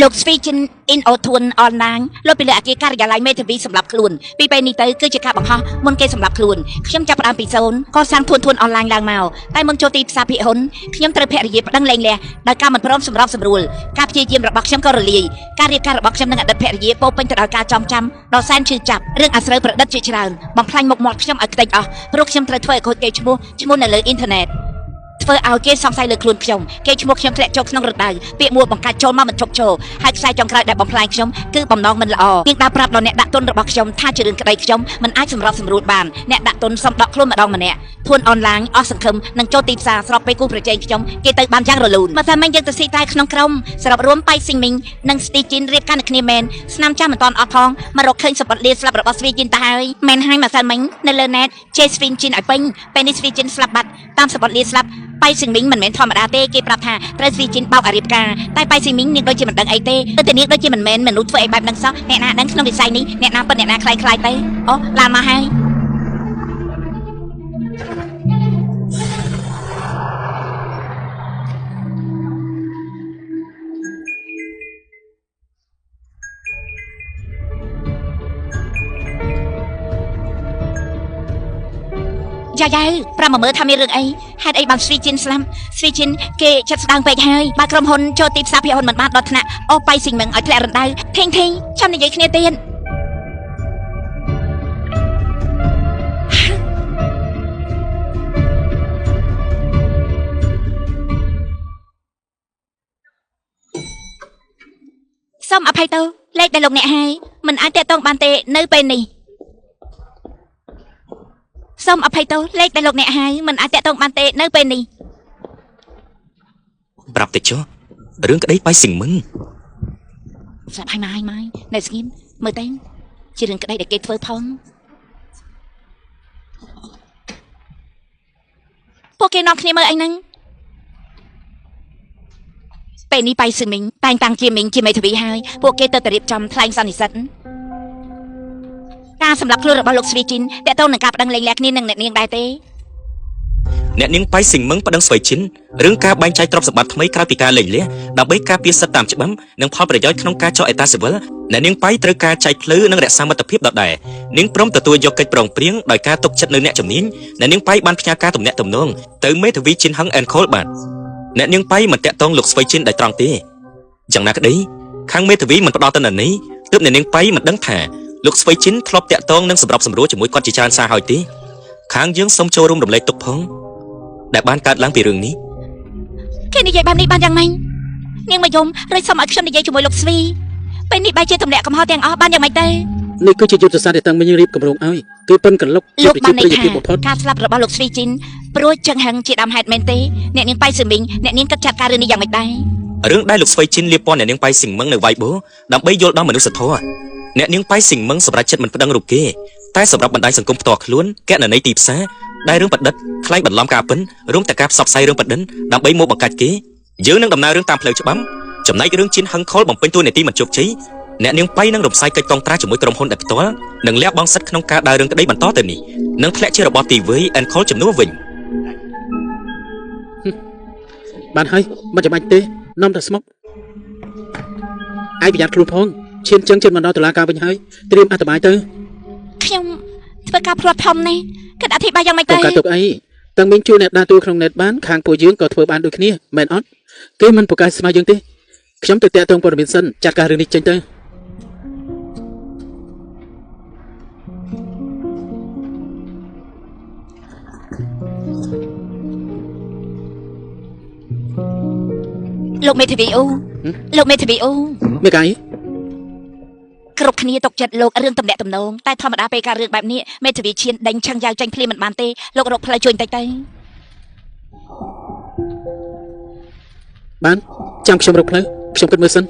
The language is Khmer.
លោកស្វីចិនអ៊ីនអូធួនអនឡាញលោកពីលើអគារការិយាល័យមេធាវីសម្រាប់ខ្លួនពីពេលនេះទៅគឺជាការបង្ហោះមុនគេសម្រាប់ខ្លួនខ្ញុំចាប់ផ្ដើមពីសូន្យកសាងធួនអនឡាញឡើងមកតែមុនចូលទីផ្សារភិហ៊ុនខ្ញុំត្រូវភរិយាប្តឹងលែងលះដោយការមិនព្រមសម្របសម្រួលការព្យាយាមរបស់ខ្ញុំក៏រលាយការរៀបការរបស់ខ្ញុំនិងអតីតភរិយាពោពេញទៅដោយការចងចាំដ៏សែនឈឺចាប់រឿងអាស្រូវប្រឌិតជាច្រើនបំផ្លាញមុខមាត់ខ្ញុំឲ្យខ្ទេចអស់ព្រោះខ្ញុំត្រូវធ្វើឲ្យខូចកេរ្តិ៍ឈ្មោះនៅលើអ៊ីនធឺណិតធ្វើឲ្យគេសង្ស័យលើខ្លួនខ្ញុំគេឈ្មោះខ្ញុំធ្លាក់ចូលក្នុងរណ្ដៅពាក្យមួយបង្កាច់ចូលមកមិនជប់ចូលហើយខ្សែចុងក្រោយដែលបំផ្លាញខ្ញុំគឺបំណងមិនល្អនាងដើរប្រាប់ដល់អ្នកដាក់ទុនរបស់ខ្ញុំថាជារឿងក្តីខ្ញុំមិនអាចសម្របសម្រួលបានអ្នកដាក់ទុនសុំដកខ្លួនម្ដងម្នាក់ធួនអនឡាញអស់សង្ឃឹមនឹងចូលទីផ្សារស្របពេលគូប្រជែងខ្ញុំគេទៅបានយ៉ាងរលូនមកតែមិញយើងទៅស៊ីតែក្នុងក្រុមសរុបរួមប៉ៃស៊ីងមីងនិងស្ទីជីនរៀបការនឹងគ្នាមែនស្នាមចាស់មិនតាន់អស់ផងមករកឃើញសម្បត្តិលាស្លាប់របស់ស្វីជីនទៅហើយមែនហើយម្សិលមិញនៅលើណេតជេស្វីជីនឲ្យពេញពេលនេះស្វីជីនស្លាប់បាត់តាមសម្បត្តិលាស្លាប់ប៉ៃស៊ីងមីងមិនមែនធម្មតាទេគេប្រាប់ថាត្រូវស្វីជីនបោកអារៀបការតែប៉ៃស៊ីងមីងនាងដូចជាមិនដឹងអីទេទៅនាងដូចជាមិនមែនមនុស្សធ្វើអីបែបហ្នឹងសោះអ្នកណាដឹងក្នុងវិស័យនេះអ្នកណាពិតអ្នកណាខ្លាយទៅអូឡើងមកហើយយ៉ាប្រាប់មកមើលថាមានរឿងអីហេតុអីបានស្វីជីនស្លាប់ស្វីជីនគេចិត្តស្ដាងពេកហើយបើក្រុមហ៊ុនចូលទីផ្សារភិហ៊ុនមិនបានដល់ថ្នាក់អូប៉ៃស៊ីងមឹងឲ្យធ្លាក់រណ្ដៅធីងចាំនិយាយគ្នាទៀតសូមអភ័យទៅលេខដែលលោកអ្នកហើយមិនអាចតាក់ទងបានទេនៅពេលនេះសូមអភ័យទោសលេខដែលលោកអ្នកហៅមិនអាចតាក់ទងបានទេនៅពេលនេះប្រាប់តិចចុះរឿងក្តីប៉ៃស៊ីងមឹងស្រាប់ហើយម៉ាយនៅស្ងៀមមើលទៅជារឿងក្តីដែលគេធ្វើផងពួកគេនាំគ្នាមើលអីហ្នឹងពេលនេះប៉ៃស៊ីងមីងតែងតាំងជាមីងជាមេធាវីហើយពួកគេទៅរៀបចំថ្លែងសន្និសីទការសម្រាប់ខ្លួនរបស់លោកស្វីជីនតើតើនឹងការប្តឹងលែងលះគ្នានឹងអ្នកនាងដែរទេអ្នកនាងប៉ៃស៊ីងមឹងប្តឹងស្វីជីនរឿងការបែងចែកទ្រព្យសម្បត្តិថ្មីក្រៅពីការលែងលះដើម្បីការពារសិទ្ធិតាមច្បាប់និងផលប្រយោជន៍ក្នុងការចុះអេតាស៊ីវិលអ្នកនាងប៉ៃត្រូវការចែកភ្លឺនិងរក្សាមិត្តភាពដដែលនាងព្រមទទួលយកកិច្ចប្រឹងប្រែងដោយការទុកចិត្តនៅអ្នកជំនាញអ្នកនាងប៉ៃបានផ្ញើការទំនាក់ទំនងទៅមេធាវីជីនហឹងអែនខូលបាទអ្នកនាងប៉ៃមិនតាក់ទងលោកស្វីជីនដោយត្រង់ទេយ៉ាងណាក្តីខាងមេធាវីមិនផ្ដល់តនន័យទើបអ្នកនាងប៉ៃមិនដឹងថាលោកស្វីជីនធ្លាប់តាក់ទងនិងសម្របសម្រួលជាមួយគាត់ជាច្រើនសារហើយទេខាងយើងសូមចូលរួមរំលែកទុកផងដែលបានកើតឡើងពីរឿងនេះគេនិយាយបែបនេះបានយ៉ាងម៉េចនាងមកយំរួចសូមឲ្យខ្ញុំនិយាយជាមួយលោកស្វីពេលនេះបែរជាទម្លាក់កំហុសទាំងអស់បានយ៉ាងម៉េចទេនេះគឺជាយុទ្ធសាស្ត្រដែលតាំងមិញរៀបកម្រងឲ្យគឺប៉ិនកន្លុកជាប្រជាប្រិយភាពបំផុតការស្លាប់របស់លោកស្វីជីនព្រោះចឹងហឹងជាដើមហេតុមែនទេអ្នកនាងប៉ៃស៊ឺមីងអ្នកនាងគិតចាត់ការរឿងនេះយ៉ាងម៉េចដែររឿងដែលលោកស្វីជីនលៀបពណ៌អ្នកនាងប៉ៃស៊ីងមឹងនៅវ៉ៃបូដើម្បីយល់ដល់មនុស្សធម៌អ្នកនាងប៉ៃស៊ីងមឹងសម្រាប់ចិត្តមិនប្តឹងរូបគេតែសម្រាប់បណ្ដាញសង្គមផ្ទាល់ខ្លួនកណន័យទីផ្សារដែលរឿងប្រឌិតខ្លែងបន្លំការពិនរួមទាំងការផ្សព្វផ្សាយរឿងប្រឌិនដើម្បីមកបង្កាច់គេយើងនឹងដំណើររឿងតាមផ្លូវច្បាប់ចំណែករឿងជីនហឹងខុលបំពេញតួនាទីមិនជោគជ័យអ្នកនាងប៉ៃនឹងរំសាយកិច្ចកងត្រាជាមួយក្រុមហ៊ុនដែលផ្ទាល់និងលះបង់សិទ្ធិក្នុងការដើររឿងក្តីបន្តទៅនេះនឹងធ្លាក់ជារបស់ទីវី and call ជំនួសវិញបានហើយមិនចាំបាច់ទេនាំតែស្មុកឯងប្រយ័ត្នខ្លួនផងឈានចឹងជិតមកដល់តុលាការវិញហើយត្រៀមអត្ថបាយទៅខ្ញុំធ្វើការផ្លាត់ធំនេះគិតអធិប្បាយយ៉ាងម៉េចទេក៏ទុកអីតាំងមីងជួលអ្នកដើរតួក្នុង net បានខាងពួកយើងក៏ធ្វើបានដូចគ្នាមែនអត់គេមិនប្រកាសស្មើយើងទេខ្ញុំទៅតាក់ទងព័ត៌មានសិនចាត់ការរឿងនេះចេញទៅលោកមេធាវីអូលោកមេធាវីអូមេកាយគ្រប់គ្នាຕົកចិត្តលោករឿងតំណាក់តំណងតែធម្មតាពេលការរឿងបែបនេះមេធាវីឈានដេញឆឹងយ៉ាវចាញ់ភ្លាមមិនបានទេលោករកផ្លូវជួយបន្តិចទៅបានចាំខ្ញុំរកផ្លូវខ្ញុំគិតមើលសិន